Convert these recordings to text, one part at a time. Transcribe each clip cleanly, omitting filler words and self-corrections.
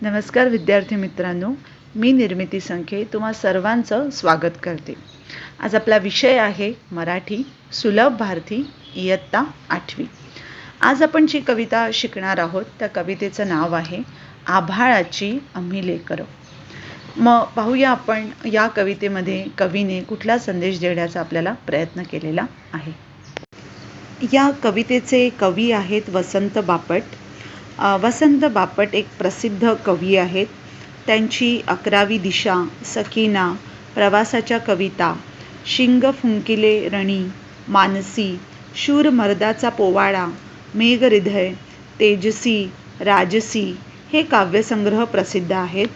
नमस्कार विद्यार्थी मित्रांनो, मी निर्मिती संखे तुम्हा सर्वांचं स्वागत करते. आज आपला विषय आहे मराठी सुलभ भारती इयत्ता 8वी. आज आपण जी कविता शिकणार आहोत त्या कवितेचं नाव आहे आभाळाची आम्ही लेकरं. मग पाहूया आपण या कवितेमध्ये कवीने कुठला संदेश देण्याचा आपल्याला प्रयत्न केलेला आहे. या कवितेचे कवी आहेत वसंत बापट. वसंत बापट एक प्रसिद्ध कवी आहेत. त्यांची 11वी दिशा, सकीना, प्रवासाच्या कविता, शिंग फुंकिले रणी, मानसी, शूर मर्दाचा पोवाडा, मेघहृदय, तेजसी, राजसी हे काव्यसंग्रह प्रसिद्ध आहेत.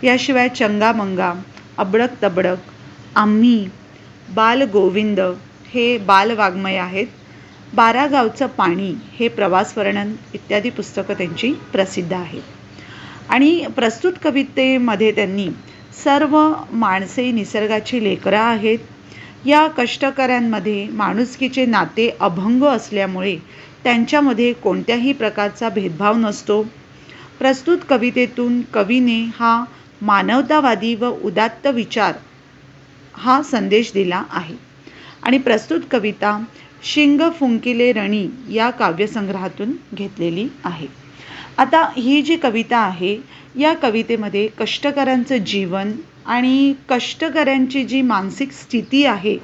याशिवाय चंगामंगा, अबडक तबडक, आम्ही, बालगोविंद हे बालवाङ्मय आहेत. 12 गावचं पाणी हे प्रवास वर्णन इत्यादी पुस्तकं त्यांची प्रसिद्ध आहेत. आणि प्रस्तुत कवितेमध्ये त्यांनी सर्व माणसे निसर्गाची लेकरं आहेत. या कष्टकऱ्यांमध्ये माणुसकीचे नाते अभंग असल्यामुळे त्यांच्यामध्ये कोणत्याही प्रकारचा भेदभाव नसतो. प्रस्तुत कवितेतून कवीने हा मानवतावादी व उदात्त विचार हा संदेश दिला आहे. आणि प्रस्तुत कविता शिंग फुंकिले रणी या काव्यसंग्रहातून घेतलेली आहे. आता ही जी कविता आहे या कवितेमध्ये कष्टकऱ्यांचं जीवन आणि कष्टकऱ्यांची जी मानसिक स्थिती आहे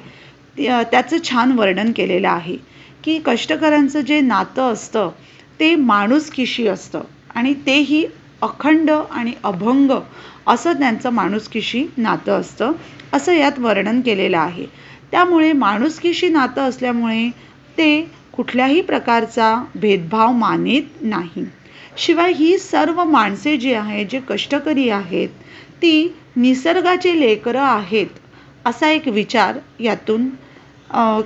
त्याचं छान वर्णन केलेलं आहे. की कष्टकऱ्यांचं जे नातं असतं ते माणुसकीशी असतं आणि तेही अखंड आणि अभंग असं त्यांचं माणुसकीशी नातं असतं असं यात वर्णन केलेलं आहे. त्यामुळे माणुसकीशी नातं असल्यामुळे ते कुठल्याही प्रकारचा भेदभाव मानित नाही. शिवाय ही सर्व माणसे जी आहेत, जे कष्टकरी आहेत, ती निसर्गाचे लेकरं आहेत असा एक विचार यातून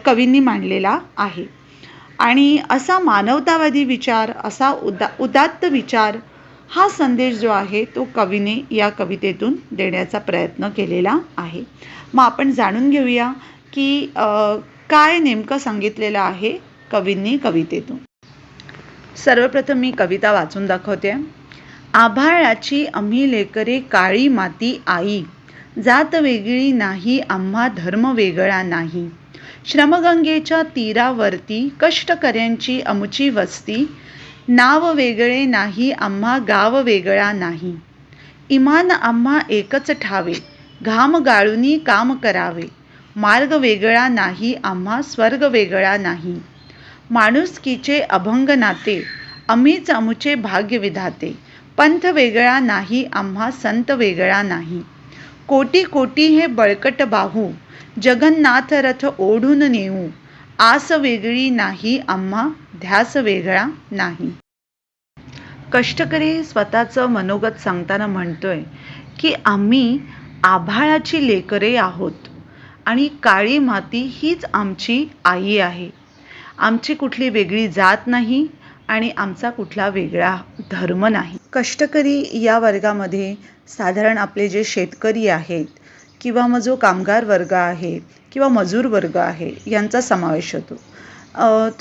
कवींनी मांडलेला आहे. आणि असा मानवतावादी विचार, असा उदात्त विचार हा संदेश जो आहे तो कवीने या कवितेतून देण्याचा प्रयत्न केलेला आहे. मग आपण जाणून घेऊया की काय नेमकं सांगितलेलं आहे कवींनी कवितेतून. सर्वप्रथम मी कविता वाचून दाखवते. आभाळाची आम्ही लेकरे काळी माती आई, जात वेगळी नाही आम्हा धर्म वेगळा नाही. श्रमगंगेच्या तीरावरती कष्टकऱ्यांची आमची वस्ती, नाव वेगळे नाही आम्हा गाव वेगळा नाही. इमान आम्हा एकच ठावे, घाम गाळूनी काम करावे. मार्ग वेगळा नाही आम्हा स्वर्ग वेगळा नाही. माणुसकीचे अभंग नाते, आम्हीच आमुचे भाग्य विधाते. पंथ वेगळा नाही आम्हा संत वेगळा नाही. कोटी कोटी हे बळकट बाहू, जगन्नाथ रथ ओढून नेऊ. आस वेगळी नाही आम्हा ध्यास वेगळा नाही. कष्टकरी स्वतःचं मनोगत सांगताना म्हणतोय की आम्ही आभाळाची लेकरे आहोत आणि काळी माती हीच आमची आई आहे. आमची कुठली वेगळी जात नाही आणि आमचा कुठला वेगळा धर्म नाही. कष्टकरी या वर्गामध्ये साधारण आपले जे शेतकरी आहेत किंवा मग जो कामगार वर्ग आहे किंवा मजूर वर्ग आहे यांचा समावेश होतो.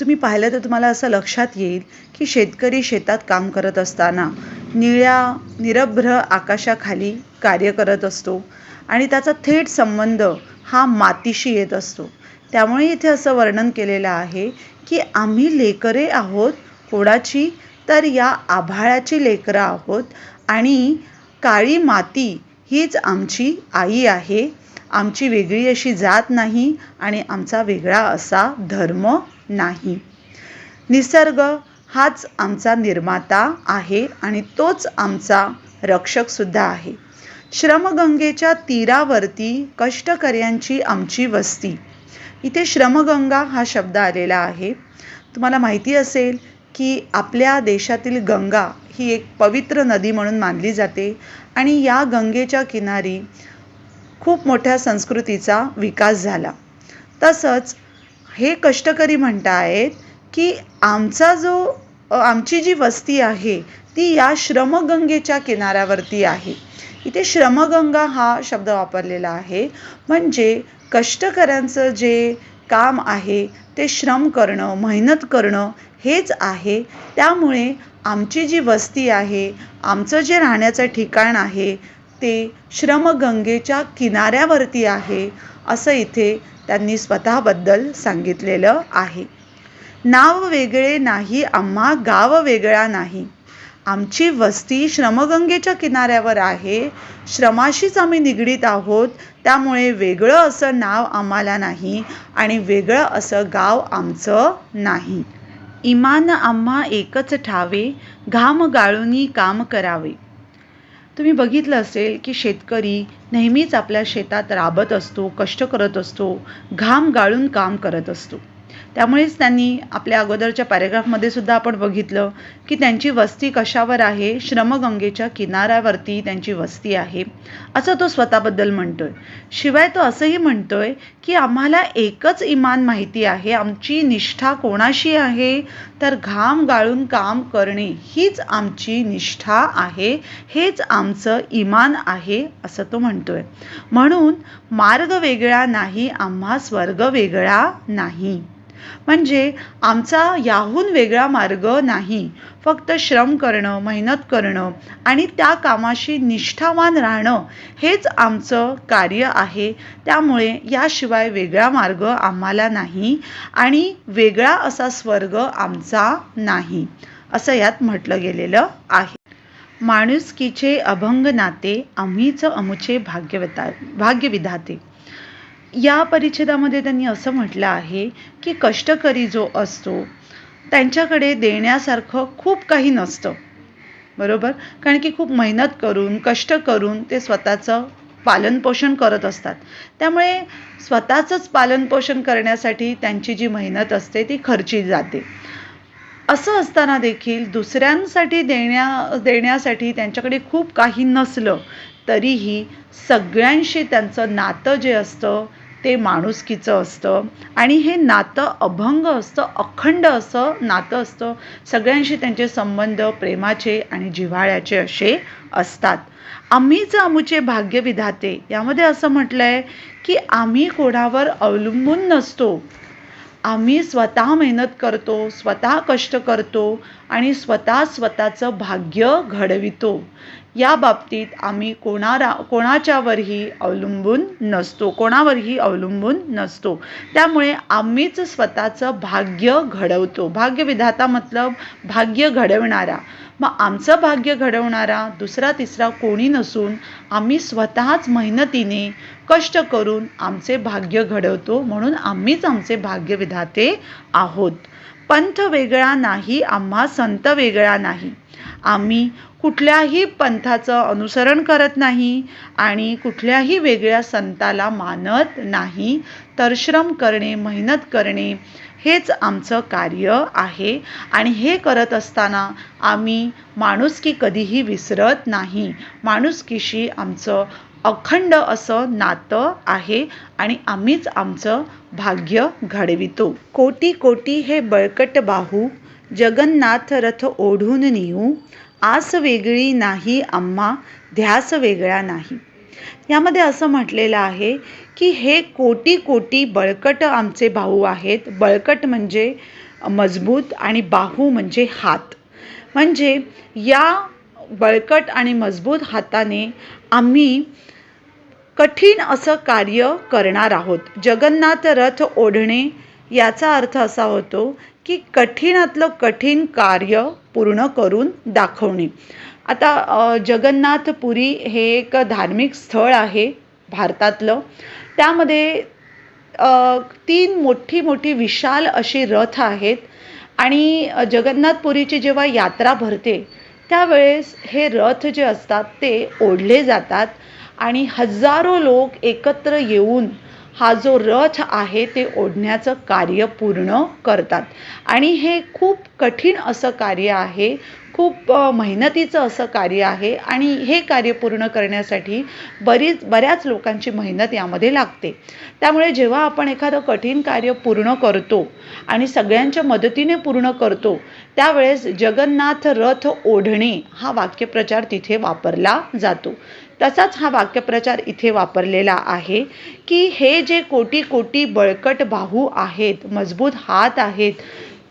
तुम्ही पाहिलं तर तुम्हाला असं लक्षात येईल की शेतकरी शेतात काम करत असताना निरभ्र आकाशाखाली कार्य करत असतो आणि त्याचा थेट संबंध हा मातीशी येत असतो. त्यामुळे इथे असं वर्णन केलेलं आहे की आम्ही लेकरे आहोत कोणाची, तर या आभाळाची लेकरं आहोत आणि काळी माती हीच आमची आई आहे. आमची वेगळी अशी जात नाही आणि आमचा वेगळा असा धर्म नाही. निसर्ग हाच आमचा निर्माता आहे आणि तोच आमचा रक्षक सुद्धा आहे. श्रमगंगेच्या तीरावरती कष्टकऱ्यांची आमची वस्ती. इथे श्रमगंगा हा शब्द आलेला आहे. तुम्हाला माहिती असेल की आपल्या देशातील गंगा ही एक पवित्र नदी म्हणून मानली जाते आणि या गंगेच्या किनारी खूप मोठ्या संस्कृतीचा विकास झाला. तसंच हे कष्टकरी म्हणतायत की आमची जी वस्ती आहे ती या श्रमगंगेच्या किनाऱ्यावरती आहे. इथे श्रमगंगा हा शब्द वापरलेला आहे म्हणजे कष्टकऱ्यांचं जे काम आहे ते श्रम करणं, मेहनत करणं हेच आहे. त्यामुळे आमची जी वस्ती आहे, आमचं जे राहण्याचं ठिकाण आहे ते श्रमगंगेच्या किनाऱ्यावरती आहे, असं इथे त्यांनी स्वतःबद्दल सांगितलेलं आहे. नाव वेगळे नाही आम्हा गाव वेगळा नाही. आमची वस्ती श्रमगंगेच्या किनाऱ्यावर आहे. श्रमाशीच आम्ही निगडीत आहोत. त्यामुळे वेगळं असं नाव आम्हाला नाही आणि वेगळं असं गाव आमचं नाही. इमान आम्हा एकच ठावे, घाम गाळूनी काम करावे. तुम्ही बघितलं असेल की शेतकरी नेहमीच आपल्या शेतात राबत असतो, कष्ट करत असतो, घाम गाळून काम करत असतो. त्यामुळेच त्यांनी आपल्या अगोदरच्या पॅरेग्राफमध्ये सुद्धा आपण बघितलं की त्यांची वस्ती कशावर आहे, श्रमगंगेच्या किनाऱ्यावरती त्यांची वस्ती आहे, असं तो स्वतःबद्दल म्हणतोय. शिवाय तो असंही म्हणतोय की आम्हाला एकच इमान माहिती आहे, आमची निष्ठा कोणाशी आहे, तर घाम गाळून काम करणे हीच आमची निष्ठा आहे, हेच आमचं इमान आहे, असं तो म्हणतोय. म्हणून मार्ग वेगळा नाही आम्हा स्वर्ग वेगळा नाही. म्हणजे आमचा याहून वेगळा मार्ग नाही. फक्त श्रम करणं, मेहनत करणं आणि त्या कामाशी निष्ठावान राहणं हेच आमचं कार्य आहे. त्यामुळे याशिवाय वेगळा मार्ग आम्हाला नाही आणि वेगळा असा स्वर्ग आमचा नाही, असं यात म्हटलं गेलेलं आहे. माणुसकीचे अभंग नाते आम्हीच अमुचे भाग्यविधाते. या परिच्छेदामध्ये त्यांनी असं म्हटलं आहे की कष्टकरी जो असतो त्यांच्याकडे देण्यासारखं खूप काही नसतं, बरोबर. कारण की खूप मेहनत करून, कष्ट करून ते स्वतःचं पालनपोषण करत असतात. त्यामुळे स्वतःचंच पालनपोषण करण्यासाठी त्यांची जी मेहनत असते ती खर्ची जाते. असं असताना देखील दुसऱ्यांसाठी देण्यासाठी त्यांच्याकडे खूप काही नसलं तरीही सगळ्यांशी त्यांचं नातं जे असतं ते माणुसकीचं असतं आणि हे नातं अभंग असतं, अखंड असं नातं असतं. सगळ्यांशी त्यांचे संबंध प्रेमाचे आणि जिव्हाळ्याचे असे असतात. आम्हीच आमुचे भाग्यविधाते, यामध्ये असं म्हटलंय की आम्ही कोणावर अवलंबून नसतो. आम्ही स्वतः मेहनत करतो, स्वतः कष्ट करतो आणि स्वतःचं भाग्य घडवितो. या बाबतीत आम्ही कोणाच्यावरही अवलंबून नसतो. त्यामुळे आम्हीच स्वतःचं भाग्य घडवतो. भाग्यविधाता मतलब भाग्य घडवणारा. मग आमचं भाग्य घडवणारा दुसरा तिसरा कोणी नसून आम्ही स्वतःच मेहनतीने कष्ट करून आमचे भाग्य घडवतो. म्हणून आम्हीच आमचे भाग्यविधाते आहोत. पंथ वेगळा नाही आम्हा संत वेगळा नाही. आम्ही कुठल्याही पंथाचं अनुसरण करत नाही आणि कुठल्याही वेगळ्या संताला मानत नाही. तर श्रम करणे, मेहनत करणे हेच आमचं कार्य आहे आणि हे करत असताना आम्ही माणुसकी कधीही विसरत नाही. माणुसकीशी आमचं अखंड असं नातं आहे आणि आम्हीच आमचं भाग्य घडवितो. कोटी कोटी हे बळकट बाहू, जगन्नाथ रथ ओढून नेऊ. आस वेगळी नाही आम्हा, ध्यास वेगळा नाही. यामध्ये असं म्हटलेलं आहे की हे कोटी कोटी बळकट आमचे भाऊ आहेत. बळकट म्हणजे मजबूत आणि बाहू म्हणजे हात. म्हणजे या बळकट आणि मजबूत हाताने आम्ही कठीण असं कार्य करणार आहोत. जगन्नाथ रथ ओढणे याचा अर्थ असा होतो की कठीणातलं कठीण कार्य पूर्ण करून दाखवणे. आता जगन्नाथपुरी हे एक धार्मिक स्थळ आहे भारतातलं. त्यामध्ये 3 मोठी विशाल अशी रथ आहेत आणि जगन्नाथपुरीची जेव्हा यात्रा भरते त्यावेळेस हे रथ जे असतात ते ओढले जातात आणि हजारो लोक एकत्र येऊन हा जो रथ आहे ते ओढण्याचं कार्य पूर्ण करतात. आणि हे खूप कठीण असं कार्य आहे, खूप मेहनतीचं असं कार्य आहे आणि हे कार्य पूर्ण करण्यासाठी बऱ्याच लोकांची मेहनत यामध्ये लागते. त्यामुळे जेव्हा आपण एखादं कठीण कार्य पूर्ण करतो आणि सगळ्यांच्या मदतीने पूर्ण करतो त्यावेळेस जगन्नाथ रथ ओढणे हा वाक्यप्रचार तिथे वापरला जातो. तसाच हा वाक्यप्रचार इथे वापरलेला आहे की हे जे कोटी कोटी बळकट बाहू आहेत, मजबूत हात आहेत,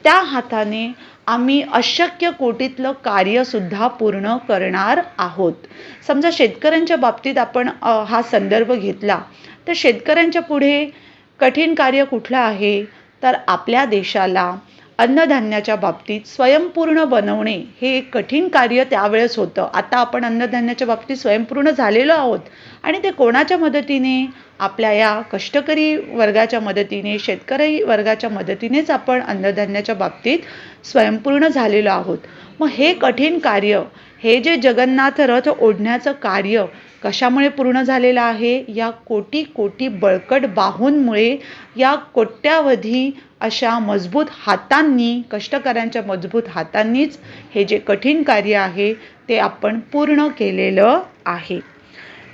त्या हाताने आम्ही अशक्य कोटीतलं कार्यसुद्धा पूर्ण करणार आहोत. समजा शेतकऱ्यांच्या बाबतीत आपण हा संदर्भ घेतला तर शेतकऱ्यांच्या पुढे कठीण कार्य कुठलं आहे तर आपल्या देशाला अन्नधान्याच्या बाबतीत स्वयंपूर्ण बनवणे हे एक कठीण कार्य त्यावेळेस होतं. आता आपण अन्नधान्याच्या बाबतीत स्वयंपूर्ण झालेलो आहोत आणि ते कोणाच्या मदतीने? आपल्या या कष्टकरी वर्गाच्या मदतीने, शेतकरी वर्गाच्या मदतीनेच आपण अन्नधान्याच्या बाबतीत स्वयंपूर्ण झालेलो आहोत. मग हे कठीण कार्य, हे जे जगन्नाथ रथ ओढण्याचं कार्य कशामुळे पूर्ण झालेलं आहे? या कोटी कोटी बळकट बाहूंमुळे, या कोट्यावधी अशा मजबूत हातांनी, कष्टकऱ्यांच्या मजबूत हातांनीच हे जे कठीण कार्य आहे ते आपण पूर्ण केलेलं आहे.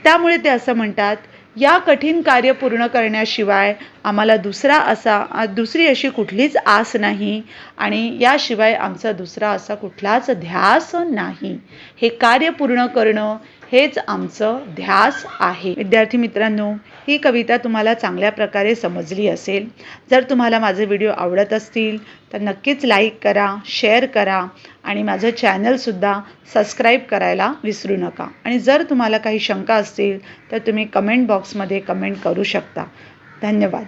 त्यामुळे ते असं म्हणतात, या कठीण कार्य पूर्ण करण्याशिवाय आम्हाला दुसरी अशी कुठलीच आस नाही आणि याशिवाय आमचा दुसरा असा कुठलाच ध्यास नाही. हे कार्य पूर्ण करणं हेच आमचं ध्यास आहे. विद्यार्थी मित्रांनो, ही कविता तुम्हाला चांगल्या प्रकारे समजली असेल. जर तुम्हाला माझे व्हिडिओ आवडत असतील तर नक्कीच लाईक करा, शेअर करा आणि माझं चॅनलसुद्धा सबस्क्राईब करायला विसरू नका. आणि जर तुम्हाला काही शंका असतील तर तुम्ही कमेंट बॉक्समध्ये कमेंट करू शकता. धन्यवाद.